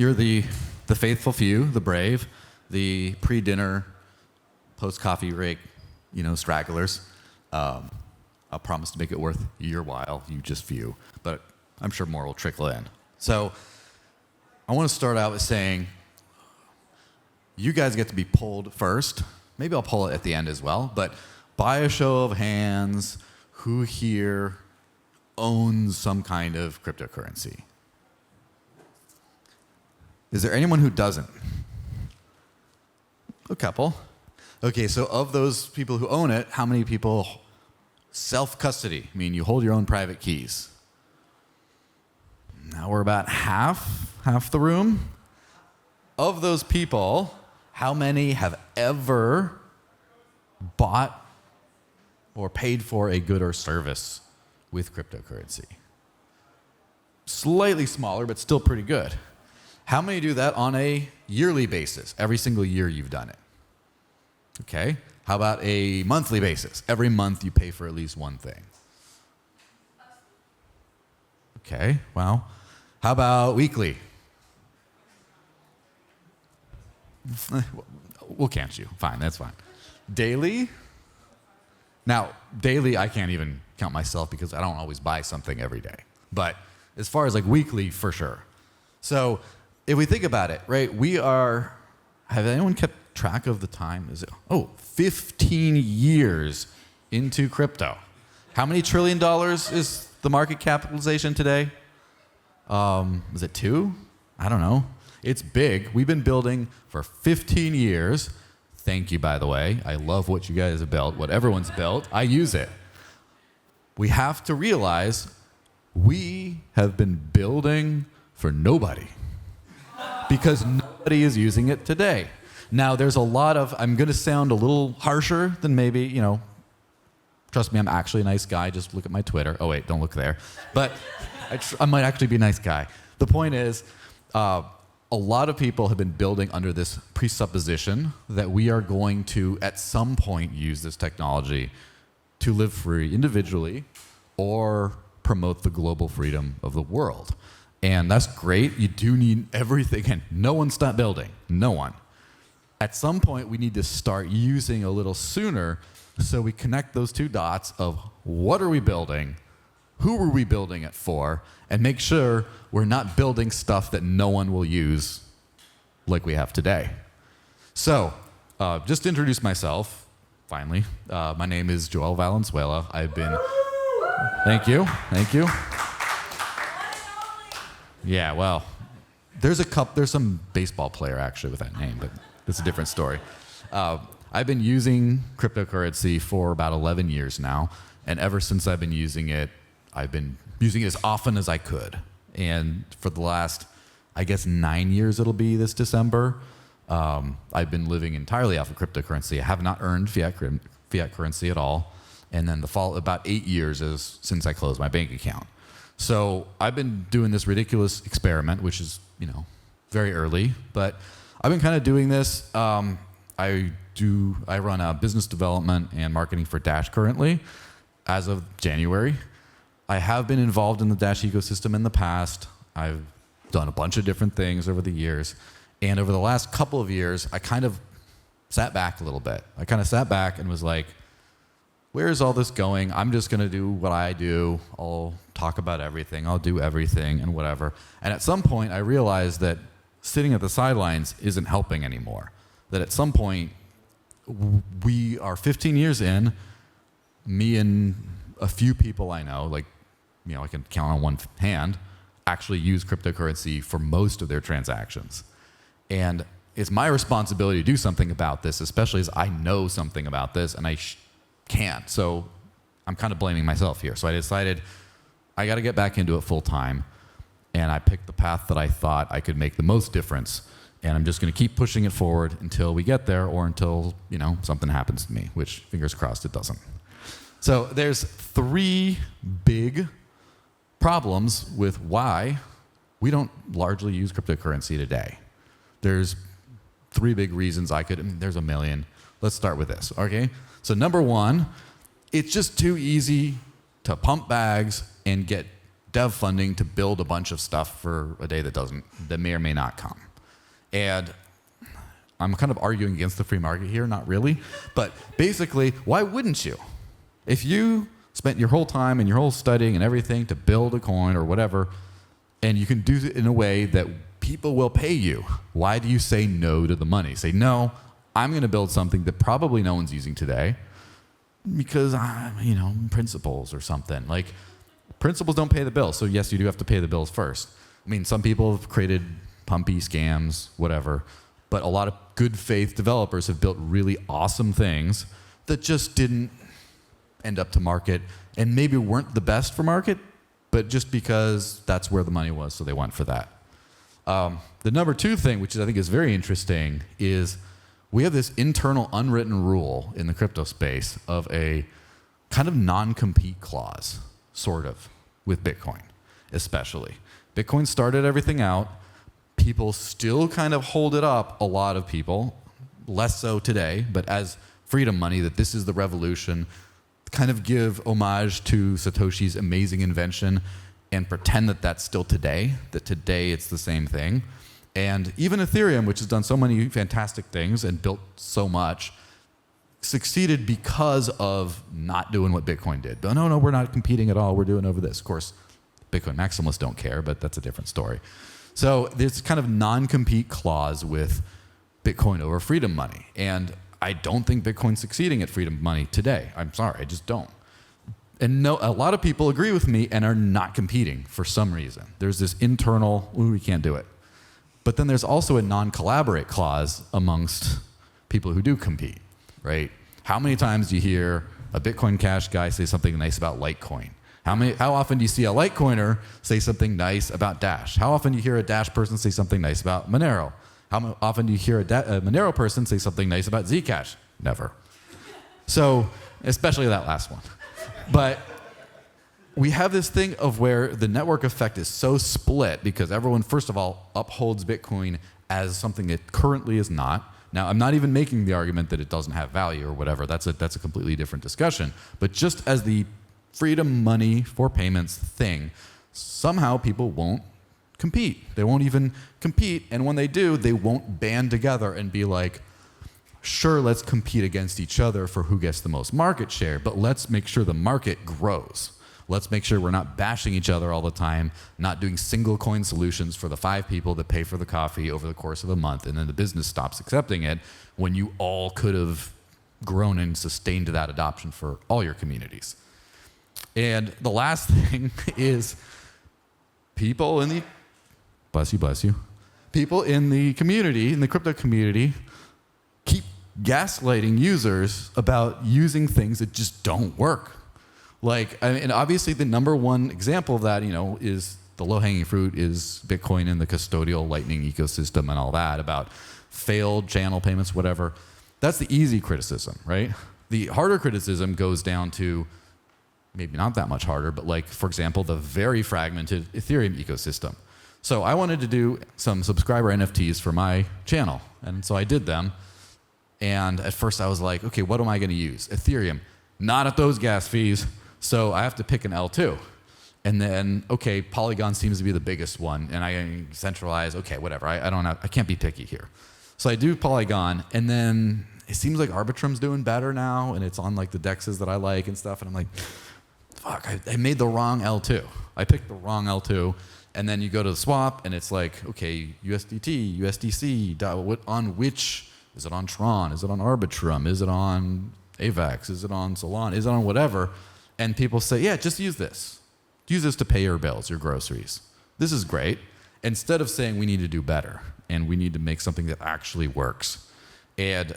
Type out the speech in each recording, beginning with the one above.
You're the faithful few, the brave, the pre-dinner, post-coffee break, stragglers. I'll promise to make it worth your while, you just few, but I'm sure more will trickle in. So I want to start out with saying, you guys get to be polled first. Maybe I'll poll it at the end as well, but by a show of hands, who here owns some kind of cryptocurrency? Is there anyone who doesn't? A couple. Okay, so of those people who own it, how many people self-custody? I mean, you hold your own private keys. Now we're about half the room. Of those people, how many have ever bought or paid for a good or service with cryptocurrency? Slightly smaller, but still pretty good. How many do that on a yearly basis? Every single year you've done it. Okay. How about a monthly basis? Every month you pay for at least one thing. Okay, well, how about weekly? We'll count you. Fine, that's fine. Daily? Now, daily I can't even count myself because I don't always buy something every day. But as far as like weekly, for sure. So if we think about it, right, have anyone kept track of the time? 15 years into crypto. How many $1 trillion is the market capitalization today? Is it 2? I don't know. It's big. We've been building for 15 years. Thank you, by the way. I love what you guys have built, what everyone's built. I use it. We have to realize we have been building for nobody because nobody is using it today. Now, there's a lot of, I'm going to sound a little harsher than maybe, trust me, I'm actually a nice guy. Just look at my Twitter. Oh, wait, don't look there. But I might actually be a nice guy. The point is, a lot of people have been building under this presupposition that we are going to, at some point, use this technology to live free individually or promote the global freedom of the world. And that's great. You do need everything. And no one stopped building. No one. At some point, we need to start using a little sooner so we connect those two dots of what are we building, who are we building it for, and make sure we're not building stuff that no one will use like we have today. So, just to introduce myself, finally, my name is Joël Valenzuela. Thank you. Yeah, well, there's some baseball player actually with that name, but it's a different story. I've been using cryptocurrency for about 11 years now, and ever since I've been using it, I've been using it as often as I could. And for the last, 9 years it'll be this December, I've been living entirely off of cryptocurrency. I have not earned fiat currency at all. And then about 8 years since I closed my bank account. So I've been doing this ridiculous experiment, which is, very early, but I've been kind of doing this. I run a business development and marketing for Dash currently as of January. I have been involved in the Dash ecosystem in the past. I've done a bunch of different things over the years. And over the last couple of years, I kind of sat back a little bit. I kind of sat back and was like, where is all this going? I'm just going to do what I do. I'll talk about everything. I'll do everything and whatever. And at some point, I realized that sitting at the sidelines isn't helping anymore. That at some point, we are 15 years in, me and a few people I know, I can count on one hand, actually use cryptocurrency for most of their transactions. And it's my responsibility to do something about this, especially as I know something about this and I can't. So I'm kind of blaming myself here. So I decided I got to get back into it full time. And I picked the path that I thought I could make the most difference. And I'm just going to keep pushing it forward until we get there or until, something happens to me, which fingers crossed it doesn't. So there's 3 big problems with why we don't largely use cryptocurrency today. There's 3 big reasons there's a million. Let's start with this, okay? So number 1, it's just too easy to pump bags and get dev funding to build a bunch of stuff for a day that may or may not come. And I'm kind of arguing against the free market here, not really, but basically, why wouldn't you? If you spent your whole time and your whole studying and everything to build a coin or whatever, and you can do it in a way that people will pay you, why do you say no to the money? Say, no, I'm going to build something that probably no one's using today because, principles or something. Like, principles don't pay the bills, so yes, you do have to pay the bills first. I mean, some people have created pumpy scams, whatever, but a lot of good faith developers have built really awesome things that just didn't end up to market and maybe weren't the best for market, but just because that's where the money was, so they went for that. The number two thing, which I think is very interesting, is we have this internal unwritten rule in the crypto space of a kind of non-compete clause, sort of, with Bitcoin, especially. Bitcoin started everything out. People still kind of hold it up, a lot of people, less so today, but as freedom money, that this is the revolution, kind of give homage to Satoshi's amazing invention and pretend that that's still today, that today it's the same thing. And even Ethereum, which has done so many fantastic things and built so much, succeeded because of not doing what Bitcoin did. No, we're not competing at all. We're doing over this. Of course, Bitcoin maximalists don't care, but that's a different story. So there's kind of non-compete clause with Bitcoin over freedom money. And I don't think Bitcoin's succeeding at freedom money today. I'm sorry, I just don't. And no, a lot of people agree with me and are not competing for some reason. There's this internal, we can't do it. But then there's also a non-collaborate clause amongst people who do compete, right? How many times do you hear a Bitcoin Cash guy say something nice about Litecoin? How often do you see a Litecoiner say something nice about Dash? How often do you hear a Dash person say something nice about Monero? How often do you hear a Monero person say something nice about Zcash? Never. So, especially that last one. But we have this thing of where the network effect is so split because everyone, first of all, upholds Bitcoin as something it currently is not. Now, I'm not even making the argument that it doesn't have value or whatever. That's a completely different discussion. But just as the freedom money for payments thing, somehow people won't compete. They won't even compete. And when they do, they won't band together and be like, sure, let's compete against each other for who gets the most market share, but let's make sure the market grows. Let's make sure we're not bashing each other all the time, not doing single coin solutions for the 5 people that pay for the coffee over the course of a month, and then the business stops accepting it when you all could have grown and sustained that adoption for all your communities. And the last thing is people in the, bless you, people in the community, in the crypto community, keep gaslighting users about using things that just don't work. And obviously the number one example of that, is the low-hanging fruit is Bitcoin and the custodial Lightning ecosystem and all that about failed channel payments, whatever. That's the easy criticism, right? The harder criticism goes down to maybe not that much harder, but for example, the very fragmented Ethereum ecosystem. So I wanted to do some subscriber NFTs for my channel, and so I did them. And at first I was like, okay, what am I going to use? Ethereum, not at those gas fees. So I have to pick an L2. And then, okay, Polygon seems to be the biggest one. And I centralize, okay, whatever. I can't be picky here. So I do Polygon. And then it seems like Arbitrum's doing better now. And it's on the dexes that I like and stuff. And I'm like, fuck, I made the wrong L2. I picked the wrong L2. And then you go to the swap and it's like, okay, USDT, USDC, on which, is it on Tron? Is it on Arbitrum? Is it on AVAX? Is it on Solana? Is it on whatever? And people say, yeah, just use this. Use this to pay your bills, your groceries. This is great. Instead of saying we need to do better and we need to make something that actually works. And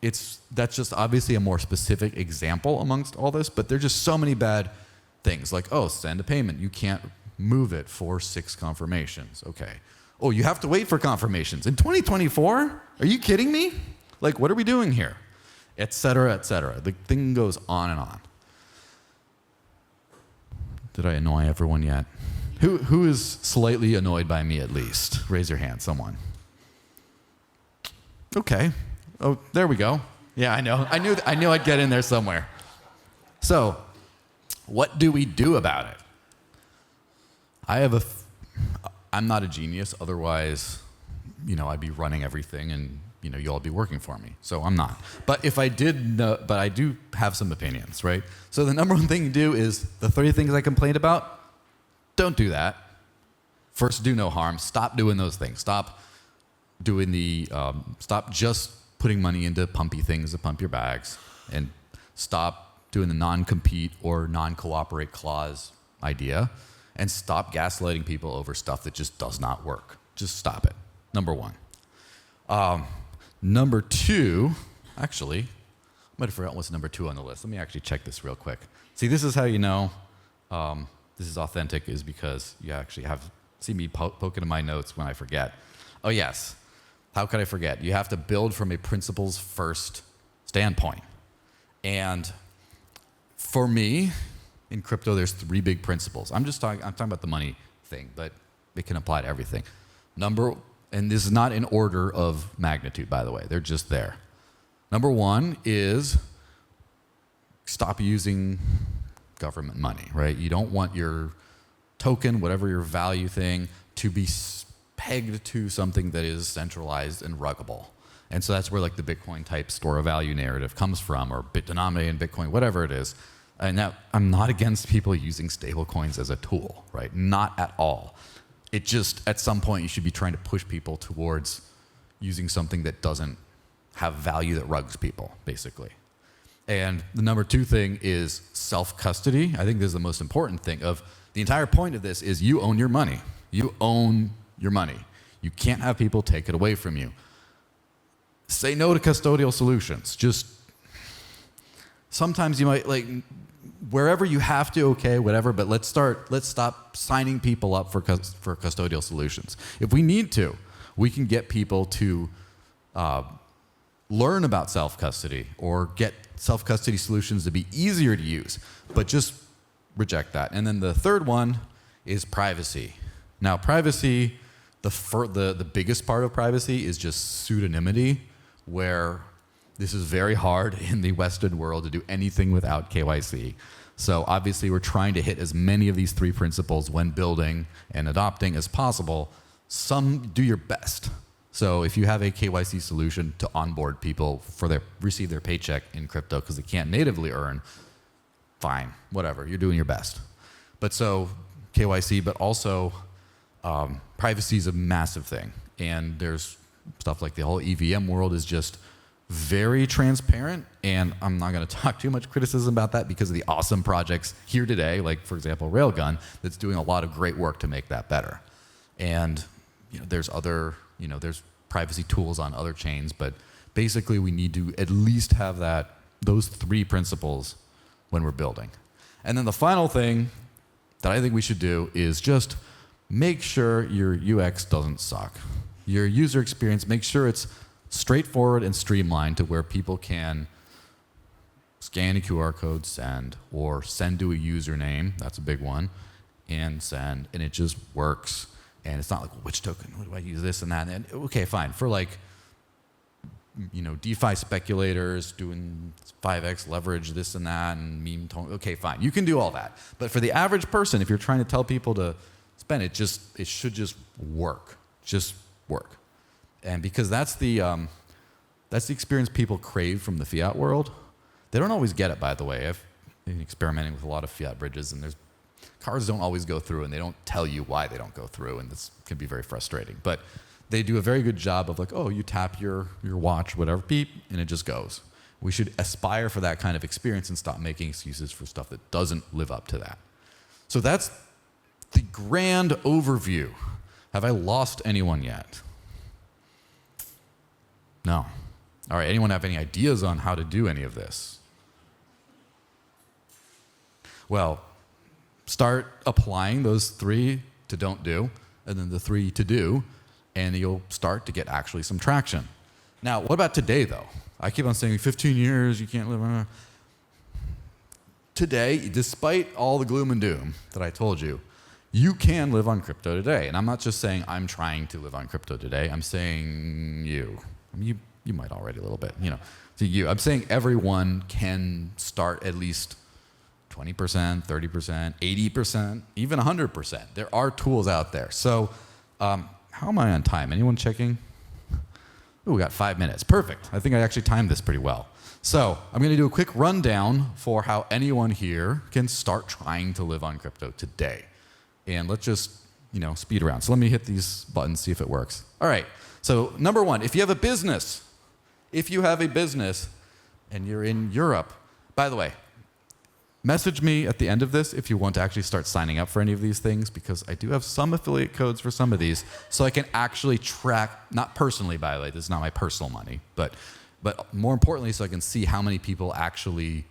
that's just obviously a more specific example amongst all this, but there's just so many bad things like, send a payment. You can't move it for 6 confirmations. Okay. Oh, you have to wait for confirmations. In 2024? Are you kidding me? What are we doing here? Et cetera, et cetera. The thing goes on and on. Did I annoy everyone yet? Who is slightly annoyed by me at least? Raise your hand, someone. Okay. Oh, there we go. Yeah, I know. I knew I'd get in there somewhere. So, what do we do about it? I'm not a genius. Otherwise, I'd be running everything and, you all be working for me. So I'm not. But if I did know, but I do have some opinions, right? So the number one thing you do is the 30 things I complained about, don't do that. First, do no harm. Stop doing those things. Stop just putting money into pumpy things to pump your bags, and stop doing the non-compete or non-cooperate clause idea, and stop gaslighting people over stuff that just does not work. Just stop it. Number one. Number two, actually, I might have forgotten what's number two on the list. Let me actually check this real quick. See, this is how you know this is authentic, is because you actually see me poking in my notes when I forget. Oh yes, how could I forget? You have to build from a principles first standpoint. And for me, in crypto, there's three big principles. I'm talking about the money thing, but it can apply to everything. And this is not in order of magnitude, by the way. They're just there. Number one is stop using government money, right? You don't want your token, whatever your value thing, to be pegged to something that is centralized and ruggable. And so that's where like the Bitcoin type store of value narrative comes from, or bit denominated in Bitcoin, whatever it is. And now I'm not against people using stable coins as a tool, right? Not at all. It just, at some point, you should be trying to push people towards using something that doesn't have value that rugs people, basically. And the number two thing is self-custody. I think this is the most important thing. The entire point of this is you own your money. You own your money. You can't have people take it away from you. Say no to custodial solutions. Just sometimes you might, wherever you have to, okay, whatever, but let's stop signing people up for custodial solutions. If we need to, we can get people to learn about self-custody or get self-custody solutions to be easier to use, but just reject that. And then the third one is privacy. Now, privacy, the biggest part of privacy is just pseudonymity, where this is very hard in the Western world to do anything without KYC. So obviously we're trying to hit as many of these three principles when building and adopting as possible. Some do your best. So if you have a KYC solution to onboard people for receive their paycheck in crypto because they can't natively earn, fine, whatever, you're doing your best. But so KYC, but also privacy is a massive thing. And there's stuff like the whole EVM world is just very transparent, and I'm not going to talk too much criticism about that because of the awesome projects here today, like for example Railgun, that's doing a lot of great work to make that better. And there's there's privacy tools on other chains, but basically we need to at least have those three principles when we're building. And then the final thing that I think we should do is just make sure your UX doesn't suck. Your user experience, make sure it's straightforward and streamlined to where people can scan a QR code, send, or send to a username, that's a big one, and send, and it just works. And it's not like, well, which token, what do I use, this and that, and okay, fine. For DeFi speculators doing 5x leverage, this and that, and meme tone, okay, fine. You can do all that. But for the average person, if you're trying to tell people to spend it, it should just work. Just work. And because that's the experience people crave from the fiat world. They don't always get it, by the way. I've been experimenting with a lot of fiat bridges, and cards don't always go through, and they don't tell you why they don't go through, and this can be very frustrating. But they do a very good job of you tap your watch, whatever, beep, and it just goes. We should aspire for that kind of experience and stop making excuses for stuff that doesn't live up to that. So that's the grand overview. Have I lost anyone yet? No. All right, anyone have any ideas on how to do any of this? Well, start applying those three to don't do, and then the three to do, and you'll start to get actually some traction. Now, what about today, though? I keep on saying 15 years, you can't live. Today, despite all the gloom and doom that I told you, you can live on crypto today. And I'm not just saying I'm trying to live on crypto today. I'm saying you. I mean, you might already a little bit, to you. I'm saying everyone can start at least 20%, 30%, 80%, even 100%. There are tools out there. So how am I on time? Anyone checking? Ooh, we got 5 minutes. Perfect. I think I actually timed this pretty well. So I'm going to do a quick rundown for how anyone here can start trying to live on crypto today. And let's just, speed around. So let me hit these buttons, see if it works. All right. So number one, if you have a business and you're in Europe, by the way, message me at the end of this if you want to actually start signing up for any of these things, because I do have some affiliate codes for some of these, so I can actually track, not personally, by the way, this is not my personal money, but more importantly, so I can see how many people actually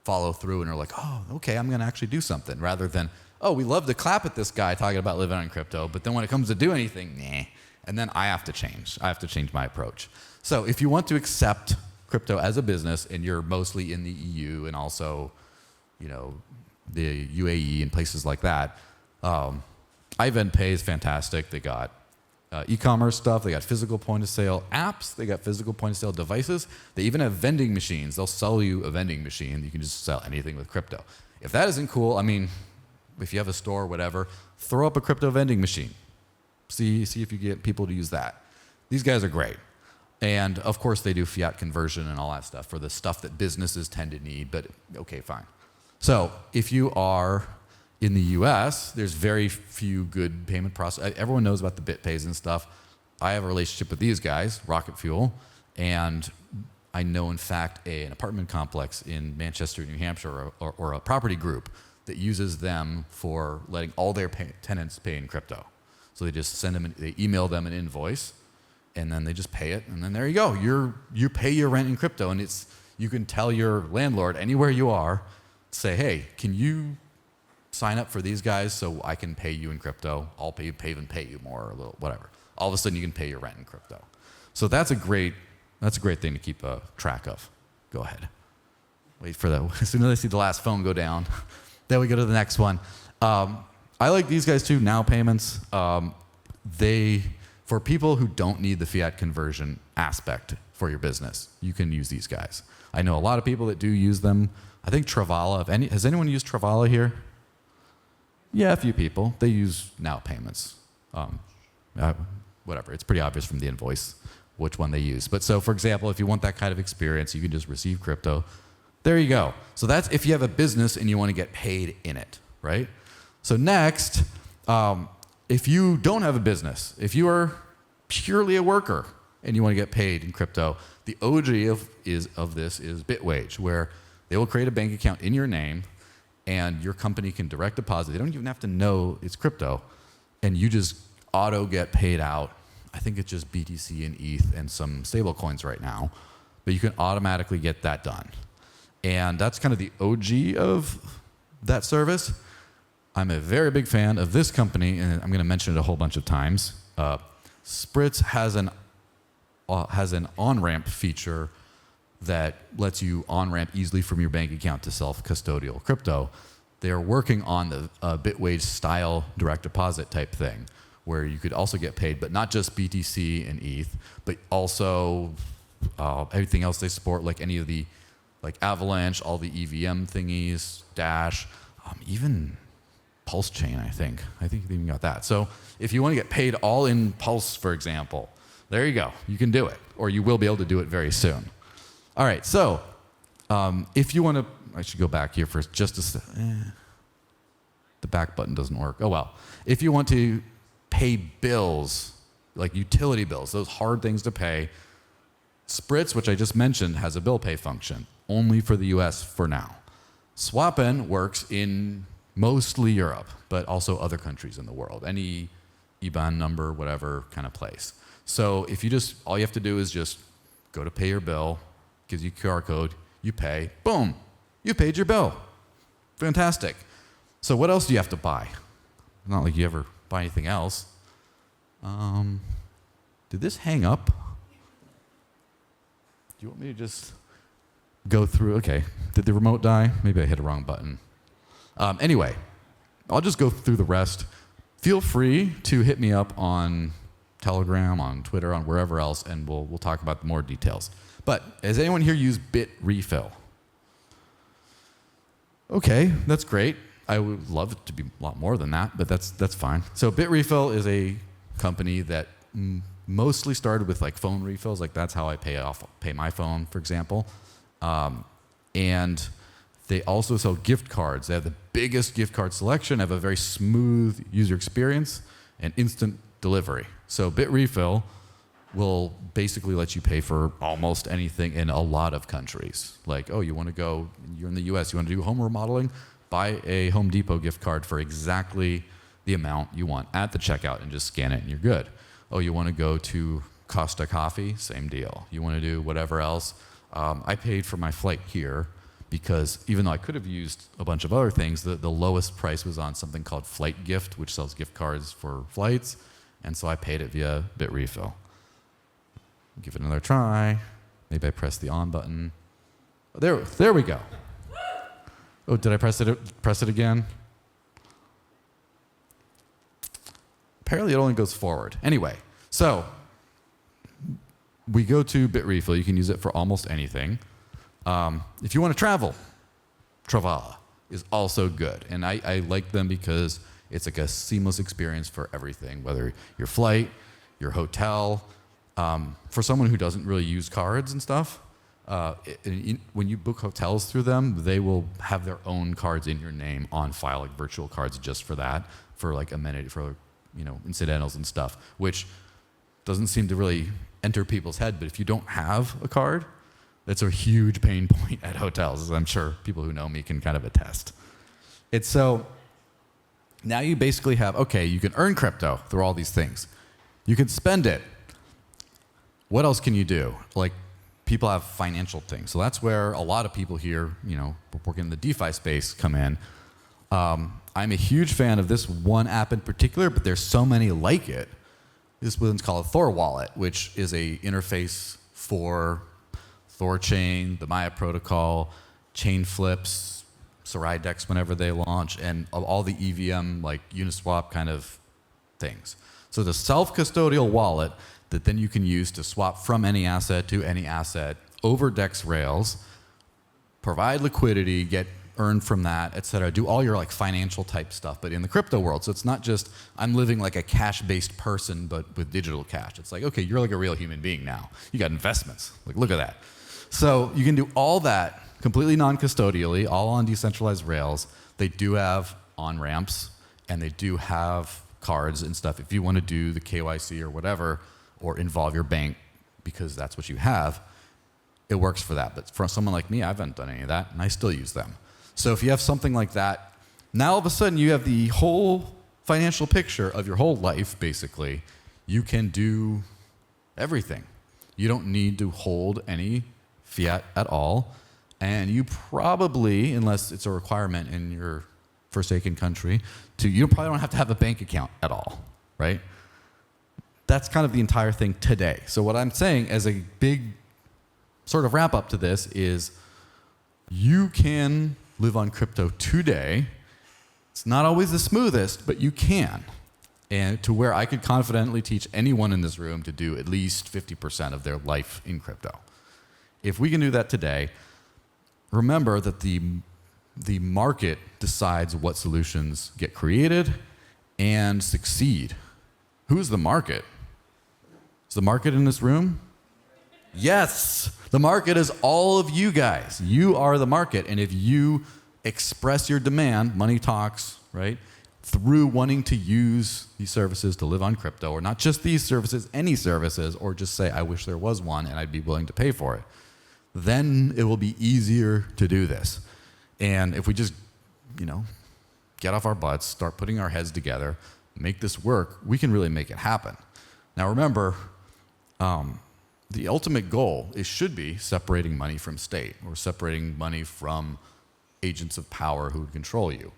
follow through and are like, oh, okay, I'm going to actually do something, rather than, oh, we love to clap at this guy talking about living on crypto, but then when it comes to do anything, nah. And then I have to change. I have to change my approach. So if you want to accept crypto as a business, and you're mostly in the EU and also, the UAE and places like that, ivendpay is fantastic. They got e-commerce stuff. They got physical point-of-sale apps. They got physical point-of-sale devices. They even have vending machines. They'll sell you a vending machine. You can just sell anything with crypto. If that isn't cool, if you have a store or whatever, throw up a crypto vending machine. See if you get people to use that. These guys are great. And of course they do fiat conversion and all that stuff for the stuff that businesses tend to need, but okay, fine. So if you are in the US, there's very few good payment process. Everyone knows about the BitPays and stuff. I have a relationship with these guys, rocketfuel, and I know in fact an apartment complex in Manchester, New Hampshire, or a property group that uses them for letting all their tenants pay in crypto. So they just they email them an invoice, and then they just pay it, and then there you go. You pay your rent in crypto, and you can tell your landlord anywhere you are, say, hey, can you sign up for these guys so I can pay you in crypto? I'll pay you more, or a little whatever. All of a sudden, you can pay your rent in crypto. So that's a great thing to keep track of. Go ahead. Wait for that. As soon as I see the last phone go down, then we go to the next one. I like these guys too, NOWpayments. For people who don't need the fiat conversion aspect for your business, you can use these guys. I know a lot of people that do use them. I think Travala, has anyone used Travala here? Yeah, a few people. They use NOWpayments. Whatever, it's pretty obvious from the invoice which one they use. But so, for example, if you want that kind of experience, you can just receive crypto. There you go. So that's if you have a business and you want to get paid in it, right? So next, if you don't have a business, if you are purely a worker and you want to get paid in crypto, the OG of this is bitWAGE, where they will create a bank account in your name and your company can direct deposit. They don't even have to know it's crypto, and you just auto get paid out. I think it's just BTC and ETH and some stable coins right now, but you can automatically get that done. And that's kind of the OG of that service. I'm a very big fan of this company, and I'm going to mention it a whole bunch of times. Spritz has an on-ramp feature that lets you on-ramp easily from your bank account to self-custodial crypto. They're working on the bitWAGE style direct deposit type thing, where you could also get paid, but not just BTC and ETH, but also everything else they support, like any of the, like Avalanche, all the EVM thingies, Dash, even Pulse Chain, I think. I think they even got that. So if you want to get paid all in Pulse, for example, there you go. You can do it, or you will be able to do it very soon. All right, so if you want to, I should go back here for just a second. The back button doesn't work. Oh, well. If you want to pay bills, like utility bills, those hard things to pay, Spritz, which I just mentioned, has a bill pay function, only for the US for now. Swapin works in mostly Europe, but also other countries in the world, any IBAN number, whatever kind of place. So if you just, all you have to do is just go to pay your bill, gives you a QR code, you pay, boom, you paid your bill. Fantastic. So what else do you have to buy? Not like you ever buy anything else. Did this hang up? Do you want me to just go through? Okay. Did the remote die? Maybe I hit a wrong button. Anyway, I'll just go through the rest. Feel free to hit me up on Telegram, on Twitter, on wherever else, and we'll talk about more details. But has anyone here used bitrefill? okay, that's great. I would love it to be a lot more than that, but that's fine. So bitrefill is a company that mostly started with like phone refills. Like that's how I pay my phone, for example. And they also sell gift cards. They have the biggest gift card selection, have a very smooth user experience, and instant delivery. So bitrefill will basically let you pay for almost anything in a lot of countries. Like, oh, you're in the US, you want to do home remodeling? Buy a Home Depot gift card for exactly the amount you want at the checkout and just scan it and you're good. Oh, you want to go to Costa Coffee? Same deal. You want to do whatever else? I paid for my flight here because even though I could have used a bunch of other things, the lowest price was on something called Flight Gift, which sells gift cards for flights. And so I paid it via bitrefill. Give it another try. Maybe I press the on button. There we go. Oh, did I press it again? Apparently it only goes forward. Anyway, so we go to bitrefill. You can use it for almost anything. If you want to travel, Travala is also good. And I like them because it's like a seamless experience for everything, whether your flight, your hotel. For someone who doesn't really use cards and stuff, when you book hotels through them, they will have their own cards in your name on file, like virtual cards just for that, for like amenity, for incidentals and stuff, which doesn't seem to really enter people's head. But if you don't have a card, that's a huge pain point at hotels, as I'm sure people who know me can kind of attest. It's so now you basically have, okay, you can earn crypto through all these things. You can spend it. What else can you do? Like, people have financial things. So that's where a lot of people here, working in the DeFi space come in. I'm a huge fan of this one app in particular, but there's so many like it. This one's called THORWallet, which is a interface for THORChain, the Maya protocol, chain flips, Soridex whenever they launch, and all the EVM, like Uniswap kind of things. So the self-custodial wallet that then you can use to swap from any asset to any asset over DEX rails, provide liquidity, get earned from that, et cetera. Do all your like financial type stuff, but in the crypto world. So it's not just I'm living like a cash-based person, but with digital cash. It's like, okay, you're like a real human being now. You got investments. Like, look at that. So you can do all that completely non-custodially, all on decentralized rails. They do have on-ramps, and they do have cards and stuff. If you want to do the KYC or whatever, or involve your bank because that's what you have, it works for that. But for someone like me, I haven't done any of that, and I still use them. So if you have something like that, now all of a sudden you have the whole financial picture of your whole life, basically. You can do everything. You don't need to hold any fiat at all. And you probably, unless it's a requirement in your forsaken country, you probably don't have to have a bank account at all, right? That's kind of the entire thing today. So what I'm saying as a big sort of wrap up to this is you can live on crypto today. It's not always the smoothest, but you can. And to where I could confidently teach anyone in this room to do at least 50% of their life in crypto. If we can do that today, remember that the market decides what solutions get created and succeed. Who's the market? Is the market in this room? Yes, the market is all of you guys. You are the market. And if you express your demand, money talks, right? Through wanting to use these services to live on crypto, or not just these services, any services, or just say, I wish there was one and I'd be willing to pay for it, then it will be easier to do this. And if we just, get off our butts, start putting our heads together, make this work, we can really make it happen. Now remember, the ultimate goal should be separating money from state, or separating money from agents of power who control you.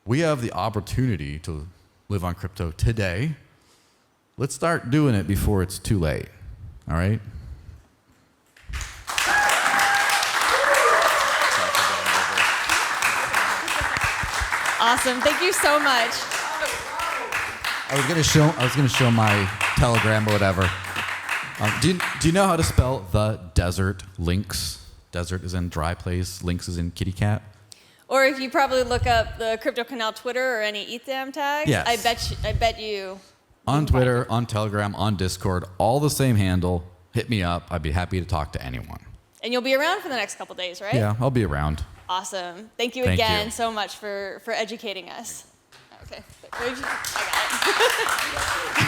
We have the opportunity to live on crypto today. Let's start doing it before it's too late, all right? Awesome, thank you so much. I was gonna show my Telegram or whatever. Do you know how to spell the desert links? Desert is in dry place, links is in kitty cat. Or if you probably look up the Crypto Canal Twitter or any ETHDam tags, Yes. I bet you. On Twitter, on Telegram, on Discord, all the same handle. Hit me up. I'd be happy to talk to anyone. And you'll be around for the next couple days, right? Yeah, I'll be around. Awesome. Thank you Thank again you. so much for educating us. Okay. I got it.